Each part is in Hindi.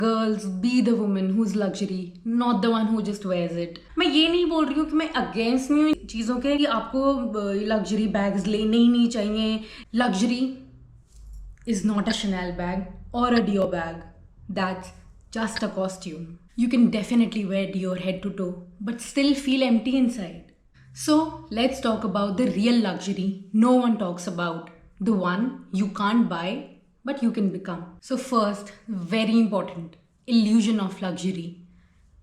Girls be the woman who is luxury, not the one who just wears it. मैं ये नहीं बोल रही हूँ कि मैं अगेंस्ट नहीं हूँ चीज़ों के कि आपको लग्जरी बैग्स लेने ही नहीं चाहिए। Luxury is not a Chanel bag or a Dior bag. That's just a costume. You can definitely wear Dior head to toe, but still feel empty inside. So let's talk about the real luxury no one talks about, the one you can't buy but you can become. So first, very important, illusion of luxury.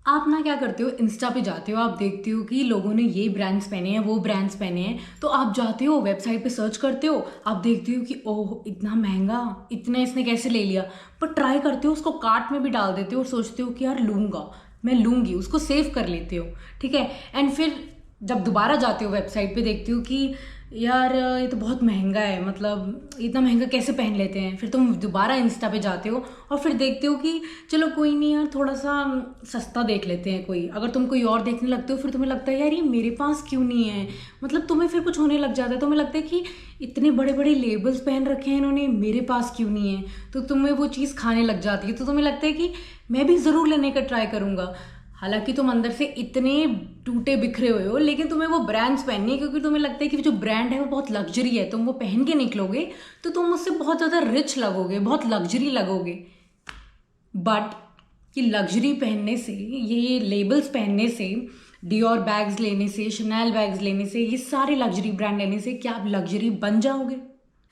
आप ना क्या करते हो, इंस्टा पे जाते हो, आप देखते हो कि लोगों ने ये ब्रांड्स पहने हैं, वो ब्रांड्स पहने हैं, तो आप जाते हो वेबसाइट पे सर्च करते हो, आप देखते हो कि ओह इतना महंगा, इतना इसने कैसे ले लिया, पर ट्राई करते हो, उसको कार्ट में भी डाल देते हो और सोचते हो कि यार लूँगा, मैं लूँगी, उसको सेव कर लेते हो, ठीक है। एंड फिर जब दोबारा जाते हो वेबसाइट पे देखते हो कि यार ये तो बहुत महंगा है, मतलब इतना महंगा कैसे पहन लेते हैं। फिर तुम दोबारा इंस्टा पे जाते हो और फिर देखते हो कि चलो कोई नहीं यार, थोड़ा सा सस्ता देख लेते हैं कोई। अगर तुम कोई और देखने लगते हो फिर तुम्हें लगता है यार ये मेरे पास क्यों नहीं है, मतलब तुम्हें फिर कुछ होने लग जाता है, तुम्हें लगता है कि इतने बड़े बड़े लेबल्स पहन रखे हैं इन्होंने, मेरे पास क्यों नहीं है, तो तुम्हें वो चीज़ खाने लग जाती है। तो तुम्हें लगता है कि मैं भी ज़रूर लेने का ट्राई करूँगा। हालांकि तुम अंदर से इतने टूटे बिखरे हुए हो, लेकिन तुम्हें वो ब्रांड्स पहननी है क्योंकि तुम्हें लगता है कि जो ब्रांड है वो बहुत लग्जरी है, तुम वो पहन के निकलोगे तो तुम उससे बहुत ज़्यादा रिच लगोगे, बहुत लग्जरी लगोगे। बट कि लग्जरी पहनने से, ये लेबल्स पहनने से, डियोर बैग्स लेने से, शनैल बैग्स लेने से, ये सारे लग्जरी ब्रांड लेने से क्या आप लग्जरी बन जाओगे?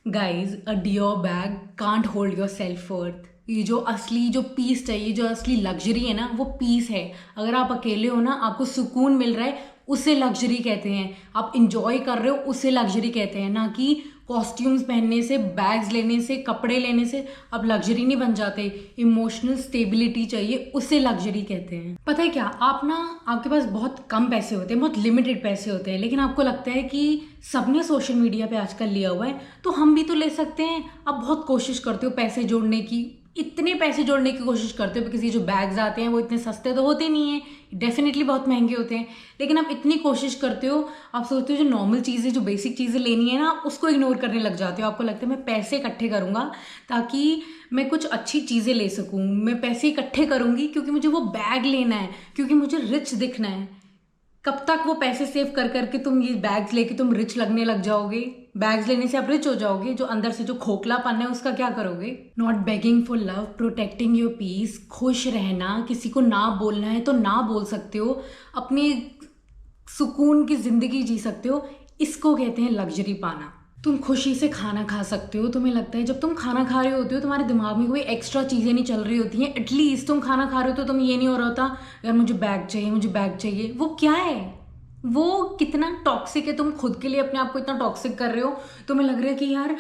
Guys, a Dior bag can't hold your self worth. ये जो असली जो पीस चाहिए, जो असली लग्जरी है ना, वो पीस है। अगर आप अकेले हो ना, आपको सुकून मिल रहा है, उसे लग्जरी कहते हैं। आप इंजॉय कर रहे हो, उसे लग्जरी कहते हैं। ना कि कॉस्ट्यूम्स पहनने से, बैग्स लेने से, कपड़े लेने से आप लग्जरी नहीं बन जाते। इमोशनल स्टेबिलिटी चाहिए, उसे लग्जरी कहते हैं। पता है क्या, आप ना, आपके पास बहुत कम पैसे होते हैं, बहुत लिमिटेड पैसे होते हैं, लेकिन आपको लगता है कि सबने सोशल मीडिया पे आजकल लिया हुआ है तो हम भी तो ले सकते हैं। आप बहुत कोशिश करते हो पैसे जोड़ने की, इतने पैसे जोड़ने की कोशिश करते हो, बिकॉज ये जो बैग्स आते हैं वो इतने सस्ते तो होते नहीं हैं, डेफिनेटली बहुत महंगे होते हैं, लेकिन आप इतनी कोशिश करते हो, आप सोचते हो जो नॉर्मल चीज़ें, जो बेसिक चीज़ें लेनी है ना, उसको इग्नोर करने लग जाते हो। आपको लगता है मैं पैसे इकट्ठे करूँगा ताकि मैं कुछ अच्छी चीज़ें ले सकूँ, मैं पैसे इकट्ठे करूँगी क्योंकि मुझे वो बैग लेना है, क्योंकि मुझे रिच दिखना है। कब तक वो पैसे सेव कर करके तुम ये बैग्स लेके तुम रिच लगने लग जाओगे? बैग्स लेने से आप रिच हो जाओगे, जो अंदर से जो खोखलापन है उसका क्या करोगे? Not begging for love, protecting your peace. खुश रहना, किसी को ना बोलना है तो ना बोल सकते हो, अपनी सुकून की जिंदगी जी सकते हो, इसको कहते हैं लग्जरी पाना। तुम खुशी से खाना खा सकते हो। तुम्हें लगता है जब तुम खाना खा रहे होते हो तुम्हारे दिमाग में कोई एक्स्ट्रा चीज़ें नहीं चल रही होती हैं, एटलीस्ट तुम खाना खा रहे हो तो तुम ये नहीं हो रहा होता यार मुझे बैग चाहिए, मुझे बैग चाहिए। वो क्या है, वो कितना टॉक्सिक है। तुम खुद के लिए अपने आप को इतना टॉक्सिक कर रहे हो, तुम्हें लग रहा है कि यार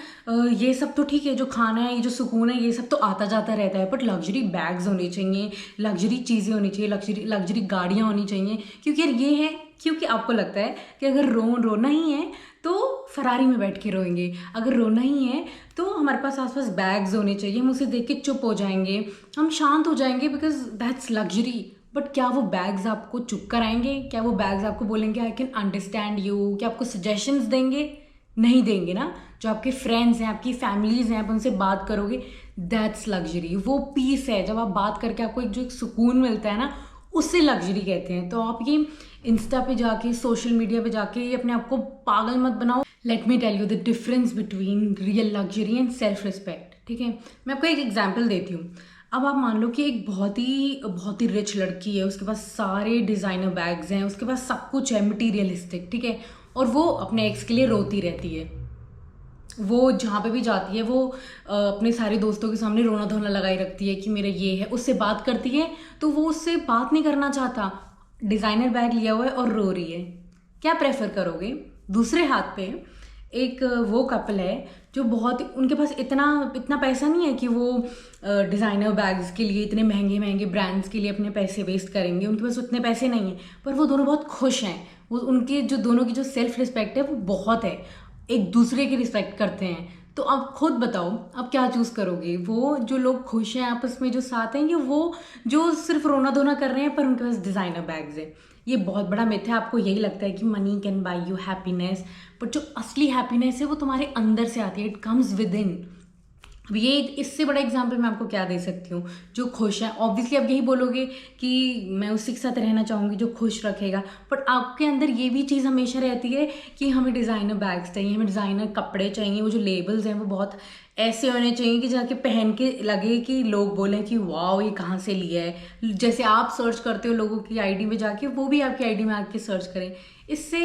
ये सब तो ठीक है, जो खाना है, ये जो सुकून है, ये सब तो आता जाता रहता है, बट लग्जरी बैग्स होने चाहिए, लग्जरी चीज़ें होनी चाहिए, लग्जरी गाड़ियाँ होनी चाहिए। क्योंकि यार ये है, क्योंकि आपको लगता है कि अगर रोना ही है तो फरारी में बैठ के रोएंगे, अगर रोना ही है तो हमारे पास आसपास बैग्स होने चाहिए, हम उसे देख के चुप हो जाएंगे, हम शांत हो जाएंगे, बिकॉज दैट्स लग्जरी। बट क्या वो बैग्स आपको चुप कराएंगे? क्या वो बैग्स आपको बोलेंगे आई कैन अंडरस्टैंड यू? क्या आपको सजेशंस देंगे? नहीं देंगे ना। जो आपके फ्रेंड्स हैं, आपकी फैमिलीज हैं, आप उनसे बात करोगे, दैट्स लग्जरी। वो पीस है, जब आप बात करके आपको एक सुकून मिलता है ना, उससे लग्जरी कहते हैं। तो आप ये इंस्टा पे जाके, सोशल मीडिया पे जाके ये अपने आप को पागल मत बनाओ। Let me tell you the difference between real luxury and self respect, ठीक है। मैं आपको एक एग्जाम्पल देती हूँ। अब आप मान लो कि एक बहुत ही रिच लड़की है, उसके पास सारे डिज़ाइनर बैग्स हैं, उसके पास सब कुछ है मटीरियलिस्टिक, ठीक है, और वो अपने एक्स के लिए रोती रहती है। वो जहाँ पे भी जाती है वो अपने सारे दोस्तों के सामने रोना धोना लगाई रखती है कि मेरा ये है। उससे बात करती है तो वो उससे बात नहीं करना चाहता, डिज़ाइनर बैग लिया हुआ है और रो रही है। क्या प्रेफर करोगे? दूसरे हाथ पे एक वो कपल है जो बहुत, उनके पास इतना पैसा नहीं है कि वो डिज़ाइनर बैग्स के लिए, इतने महंगे महंगे ब्रांड्स के लिए अपने पैसे वेस्ट करेंगे, उनके पास उतने पैसे नहीं हैं, पर वो दोनों बहुत खुश हैं। वो उनके जो दोनों की जो सेल्फ रिस्पेक्ट है वो बहुत है, एक दूसरे की रिस्पेक्ट करते हैं। तो आप खुद बताओ आप क्या चूज़ करोगे? वो जो लोग खुश हैं आपस में जो साथ हैं, या वो जो सिर्फ रोना धोना कर रहे हैं पर उनके पास डिज़ाइनर बैग्स है? ये बहुत बड़ा मिथ है। आपको यही लगता है कि money can buy you happiness, but जो असली हैप्पीनेस है वो तुम्हारे अंदर से आती है, इट कम्स विद इन। अब ये इससे बड़ा एग्जाम्पल मैं आपको क्या दे सकती हूँ। जो खुश है, ऑब्वियसली आप यही बोलोगे कि मैं उसी के साथ रहना चाहूँगी जो खुश रखेगा, बट आपके अंदर ये भी चीज़ हमेशा रहती है कि हमें डिज़ाइनर बैग्स चाहिए, हमें डिज़ाइनर कपड़े चाहिए, वो जो लेबल्स हैं वो बहुत ऐसे होने चाहिए कि जाके पहन के लगे कि लोग बोलें कि वाओ ये कहाँ से लिया है। जैसे आप सर्च करते हो लोगों की आईडी में जाके, वो भी आपकी आईडी में आके सर्च करें। इससे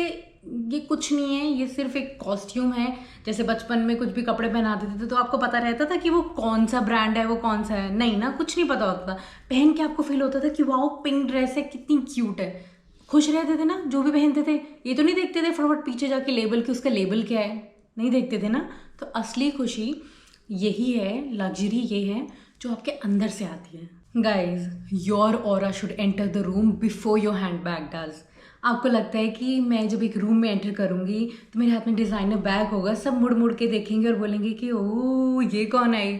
ये कुछ नहीं है, ये सिर्फ एक कॉस्ट्यूम है। जैसे बचपन में कुछ भी कपड़े पहनाते थे तो आपको पता रहता था कि वो कौन सा ब्रांड है, वो कौन सा है? नहीं ना, कुछ नहीं पता होता था। पहन के आपको फील होता था कि वाओ पिंक ड्रेस है, कितनी क्यूट है। खुश रहते थे ना जो भी पहनते थे। ये तो नहीं देखते थे फटाफट पीछे जाके लेबल कि उसका लेबल क्या है, नहीं देखते थे ना। तो असली खुशी यही है, लग्जरी ये है जो आपके अंदर से आती है। Guys, your aura should enter the room before your hand bag does. आपको लगता है कि मैं जब एक रूम में एंटर करूंगी तो मेरे हाथ में डिज़ाइनर बैग होगा, सब मुड़ मुड़ के देखेंगे और बोलेंगे कि ओह ये कौन आई।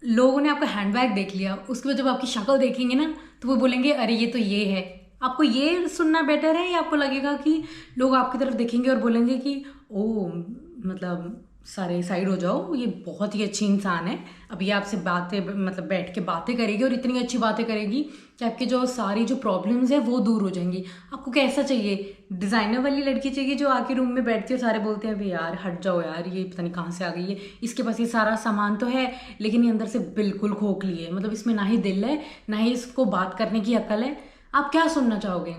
लोगों ने आपका हैंड बैग देख लिया, उसके बाद जब आपकी शक्ल देखेंगे ना तो वो बोलेंगे अरे ये तो ये है। आपको ये सुनना बेटर है या आपको लगेगा कि लोग आपकी तरफ देखेंगे और बोलेंगे कि ओ मतलब सारे साइड हो जाओ, ये बहुत ही अच्छी इंसान है, अभी आपसे बातें मतलब बैठ के बातें करेगी और इतनी अच्छी बातें करेगी कि आपकी जो सारी जो प्रॉब्लम्स है वो दूर हो जाएंगी। आपको कैसा चाहिए? डिज़ाइनर वाली लड़की चाहिए जो आके रूम में बैठती है, सारे बोलते हैं अभी यार हट जाओ यार, ये पता नहीं कहाँ से आ गई है, इसके पास ये सारा सामान तो है लेकिन ये अंदर से बिल्कुल खोखली है, मतलब इसमें ना ही दिल है ना ही इसको बात करने की अकल है। आप क्या सुनना चाहोगे?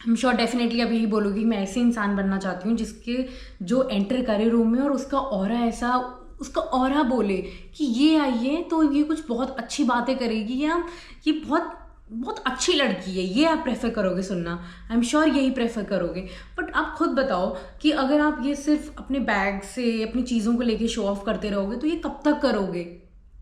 आई एम श्योर डेफिनेटली अब यही बोलोगी मैं ऐसे इंसान बनना चाहती हूँ जिसके जो एंटर करे रूम में और उसका ऑरा ऐसा, उसका ऑरा बोले कि ये आई है तो ये कुछ बहुत अच्छी बातें करेगी या ये बहुत बहुत अच्छी लड़की है, ये आप प्रेफर करोगे सुनना। आई एम श्योर यही प्रेफर करोगे। बट आप खुद बताओ कि अगर आप ये सिर्फ अपने बैग से अपनी चीज़ों को लेके शो ऑफ करते रहोगे तो ये कब तक करोगे?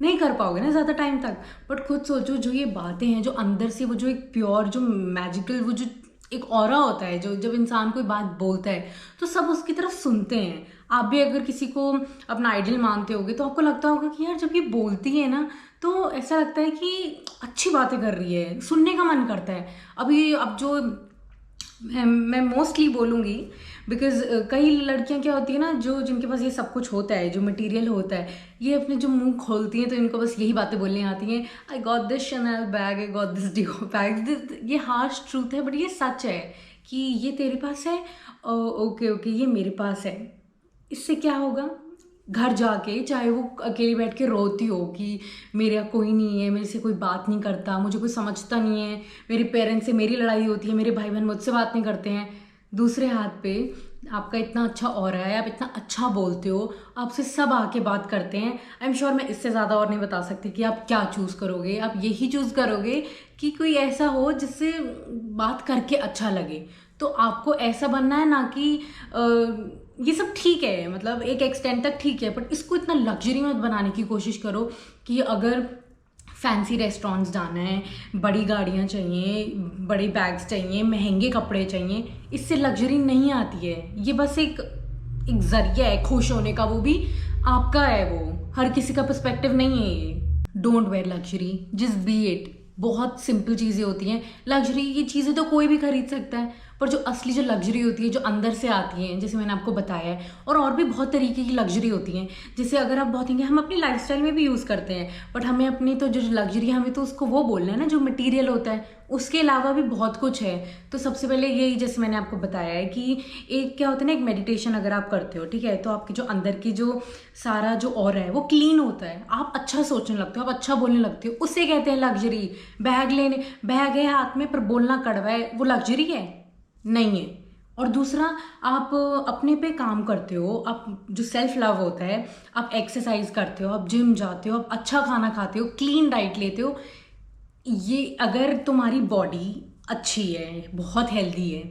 नहीं कर पाओगे ना ज़्यादा टाइम तक। बट खुद सोचो, जो ये बातें हैं जो अंदर से, वो जो एक प्योर जो मैजिकल वो जो एक ऑरा होता है, जो जब इंसान कोई बात बोलता है तो सब उसकी तरफ सुनते हैं। आप भी अगर किसी को अपना आइडल मानते होगे तो आपको लगता होगा कि यार जब ये बोलती है ना तो ऐसा लगता है कि अच्छी बातें कर रही है, सुनने का मन करता है। अभी अब जो मैं मोस्टली बोलूँगी बिकॉज कई लड़कियां क्या होती है ना, जो जिनके पास ये सब कुछ होता है, जो मटेरियल होता है, ये अपने जो मुंह खोलती हैं तो इनको बस यही बातें बोलनी आती हैं। I got this Chanel bag, I got this Dior bag. ये हार्श ट्रूथ है बट ये सच है कि ये तेरे पास है, ओके ओके ये मेरे पास है। इससे क्या होगा? घर जाके चाहे वो अकेली बैठ के रोती हो कि मेरा कोई नहीं है, मेरे से कोई बात नहीं करता, मुझे कोई समझता नहीं है, मेरे पेरेंट्स से मेरी लड़ाई होती है, मेरे भाई बहन मुझसे बात नहीं करते हैं। दूसरे हाथ पे आपका इतना अच्छा ऑरा है, आप इतना अच्छा बोलते हो, आपसे सब आके बात करते हैं। आई एम श्योर मैं इससे ज़्यादा और नहीं बता सकती कि आप क्या चूज़ करोगे। आप यही चूज़ करोगे कि कोई ऐसा हो जिससे बात करके अच्छा लगे। तो आपको ऐसा बनना है ना कि ये सब ठीक है, मतलब एक एक्सटेंड तक ठीक है, बट इसको इतना लग्जरी मत बनाने की कोशिश करो कि अगर फैंसी रेस्टोरेंट्स जाना है, बड़ी गाड़ियाँ चाहिए, बड़े बैग्स चाहिए, महंगे कपड़े चाहिए, इससे लग्जरी नहीं आती है। ये बस एक जरिया है खुश होने का, वो भी आपका है, वो हर किसी का पर्सपेक्टिव नहीं है ये। Don't wear luxury, just be it. बहुत सिंपल चीज़ें होती हैं। लग्जरी की चीज़ें तो कोई भी खरीद सकता है, पर जो असली जो लग्जरी होती है जो अंदर से आती है, जैसे मैंने आपको बताया है, और भी बहुत तरीके की लग्जरी होती हैं। जैसे अगर आप बहुत हम अपनी लाइफस्टाइल में भी यूज़ करते हैं, बट हमें अपनी तो जो लग्जरी हमें तो उसको वो बोलना है ना, जो मटेरियल होता है, उसके अलावा भी बहुत कुछ है। तो सबसे पहले यही जैसे मैंने आपको बताया है कि एक क्या होता है ना, एक मेडिटेशन अगर आप करते हो, ठीक है, तो आपकी जो अंदर की जो सारा जो ऑरा है वो क्लीन होता है, आप अच्छा सोचने लगते हो, आप अच्छा बोलने लगते हो, उसे कहते हैं लग्जरी। बैग है हाथ में पर बोलना कड़वा है, वो लग्जरी है? नहीं है। और दूसरा, आप अपने पे काम करते हो, आप जो सेल्फ लव होता है, आप एक्सरसाइज करते हो, आप जिम जाते हो, आप अच्छा खाना खाते हो, क्लीन डाइट लेते हो, ये अगर तुम्हारी बॉडी अच्छी है, बहुत हेल्दी है,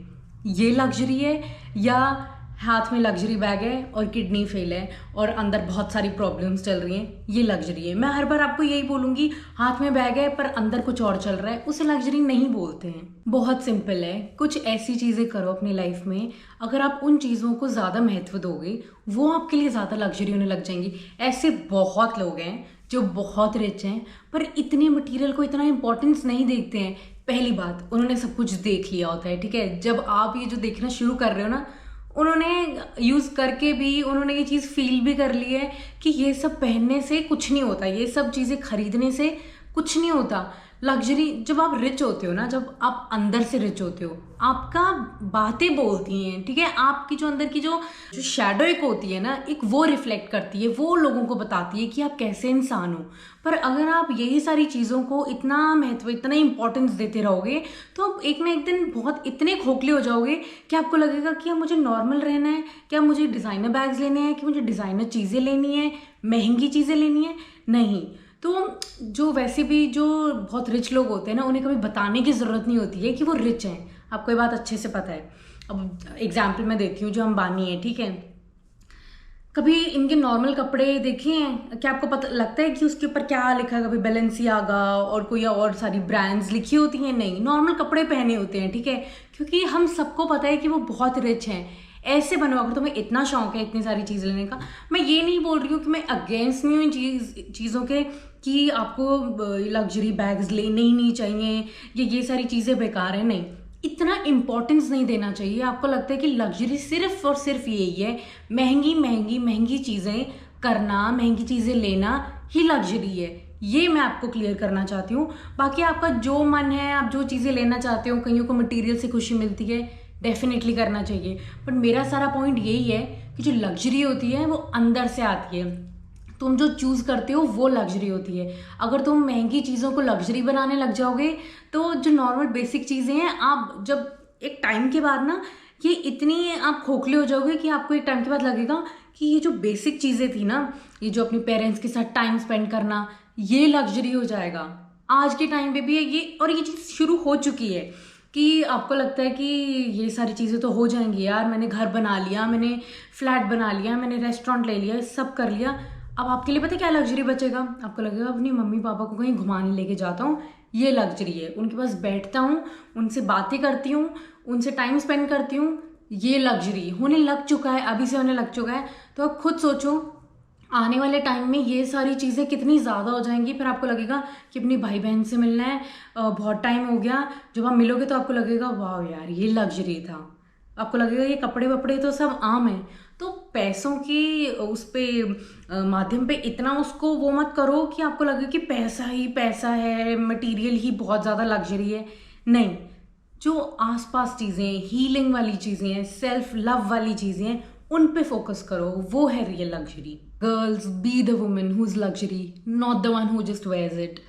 ये लग्जरी है? या हाथ में लग्जरी बैग है और किडनी फेल है और अंदर बहुत सारी प्रॉब्लम्स चल रही हैं, ये लग्जरी है? मैं हर बार आपको यही बोलूँगी, हाथ में बैग है पर अंदर कुछ और चल रहा है, उसे लग्जरी नहीं बोलते हैं। बहुत सिंपल है, कुछ ऐसी चीज़ें करो अपनी लाइफ में, अगर आप उन चीज़ों को ज़्यादा महत्व दोगे वो आपके लिए ज़्यादा लग्जरी होने लग जाएंगी। ऐसे बहुत लोग हैं जो बहुत रिच हैं पर इतने मटेरियल को इतना इंपॉर्टेंस नहीं देखते हैं। पहली बात, उन्होंने सब कुछ देख लिया होता है, ठीक है। जब आप ये जो देखना शुरू कर रहे हो ना, उन्होंने यूज़ करके भी उन्होंने ये चीज़ फील भी कर ली है कि ये सब पहनने से कुछ नहीं होता, ये सब चीज़ें खरीदने से कुछ नहीं होता। लग्जरी, जब आप रिच होते हो ना, जब आप अंदर से रिच होते हो, आपका बातें बोलती हैं, ठीक है, आपकी जो अंदर की जो शैडो एक होती है ना, एक वो रिफ्लेक्ट करती है, वो लोगों को बताती है कि आप कैसे इंसान हो। पर अगर आप यही सारी चीज़ों को इतना महत्व, इतना इंपॉर्टेंस देते रहोगे तो आप एक ना एक दिन बहुत इतने खोखले हो जाओगे कि आपको लगेगा कि अब मुझे नॉर्मल रहना है, क्या मुझे डिज़ाइनर बैग्स लेने हैं, कि मुझे डिज़ाइनर चीज़ें लेनी है, महंगी चीज़ें लेनी है, नहीं। तो जो वैसे भी जो बहुत रिच लोग होते हैं ना, उन्हें कभी बताने की ज़रूरत नहीं होती है कि वो रिच हैं, आपको ये बात अच्छे से पता है। अब एग्जाम्पल मैं देती हूँ, जो अंबानी है, ठीक है, कभी इनके नॉर्मल कपड़े देखे हैं क्या? आपको पता लगता है कि उसके ऊपर क्या लिखा है? कभी बैलेंसियागा और कोई और सारी ब्रांड्स लिखी होती हैं? नहीं, नॉर्मल कपड़े पहने होते हैं, ठीक है, क्योंकि हम सबको पता है कि वो बहुत रिच हैं। ऐसे बनो, अगर तुम्हें इतना शौक है इतनी सारी चीज़ लेने का, मैं ये नहीं बोल रही हूँ कि मैं अगेंस्ट नहीं हूँ इन चीज़ों के कि आपको लग्जरी बैग्स लेने ही नहीं चाहिए, ये सारी चीज़ें बेकार है, नहीं, इतना इम्पोर्टेंस नहीं देना चाहिए। आपको लगता है कि लग्जरी सिर्फ और सिर्फ यही है, महंगी महंगी महंगी चीज़ें करना, महंगी चीज़ें लेना ही लग्जरी है, ये मैं आपको क्लियर करना चाहती हूँ। बाकी आपका जो मन है, आप जो चीज़ें लेना चाहते हो, कईयों को मटेरियल से खुशी मिलती है, डेफिनेटली करना चाहिए, बट मेरा सारा पॉइंट यही है कि जो लग्जरी होती है वो अंदर से आती है, तुम जो चूज़ करते हो वो लग्जरी होती है। अगर तुम महंगी चीज़ों को लग्जरी बनाने लग जाओगे तो जो नॉर्मल बेसिक चीज़ें हैं, आप जब एक टाइम के बाद ना, ये इतनी आप खोखले हो जाओगे कि आपको एक टाइम के बाद लगेगा कि ये जो बेसिक चीज़ें थी ना, ये जो अपने पेरेंट्स के साथ टाइम स्पेंड करना, ये लग्जरी हो जाएगा। आज के टाइम पे भी है ये, और ये चीज़ शुरू हो चुकी है कि आपको लगता है कि ये सारी चीज़ें तो हो जाएंगी यार, मैंने घर बना लिया, मैंने फ्लैट बना लिया, मैंने रेस्टोरेंट ले लिया, सब कर लिया, अब आपके लिए पता है क्या लग्जरी बचेगा? आपको लगेगा अपनी मम्मी पापा को कहीं घुमाने लेके जाता हूँ, ये लग्जरी है, उनके पास बैठता हूँ, उनसे बातें करती हूँ, उनसे टाइम स्पेंड करती हूँ, ये लग्जरी होने लग चुका है, अभी से होने लग चुका है। तो आप खुद सोचो आने वाले टाइम में ये सारी चीज़ें कितनी ज़्यादा हो जाएंगी, फिर आपको लगेगा कि अपनी भाई बहन से मिलना है, बहुत टाइम हो गया, जब आप मिलोगे तो आपको लगेगा वाह यार ये लग्जरी था, आपको लगेगा ये कपड़े वपड़े तो सब आम है। तो पैसों की उस पे माध्यम पे इतना उसको वो मत करो कि आपको लगे कि पैसा ही पैसा है, मटेरियल ही बहुत ज़्यादा लग्जरी है, नहीं, जो आसपास चीज़ें, हीलिंग वाली चीज़ें हैं, सेल्फ लव वाली चीज़ें हैं, उन पे फोकस करो, वो है real luxury. Girls, be the woman who is luxury, not the one who just wears it.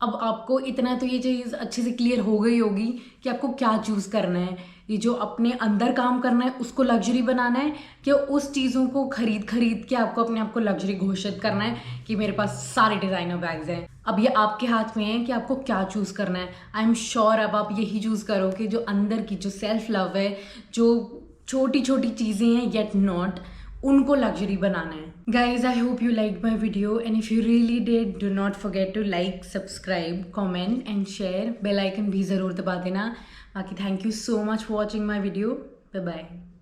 अब आपको इतना तो ये चीज़ अच्छे से क्लियर हो गई होगी कि आपको क्या चूज़ करना है, ये जो अपने अंदर काम करना है उसको लग्जरी बनाना है, कि उस चीज़ों को खरीद खरीद के आपको अपने आप को लग्जरी घोषित करना है कि मेरे पास सारे डिज़ाइनर बैग्स हैं। अब ये आपके हाथ में है कि आपको क्या चूज़ करना है। आई एम श्योर अब आप यही चूज़ करो कि जो अंदर की जो सेल्फ लव है, जो छोटी छोटी चीज़ें हैं येट नॉट, उनको लग्जरी बनाना है। Guys, I hope you like my video, and if you really did, do not forget to like, subscribe, comment and share, bell icon भी ज़रूर दबा देना। बाकी thank you so much for watching my video, bye bye.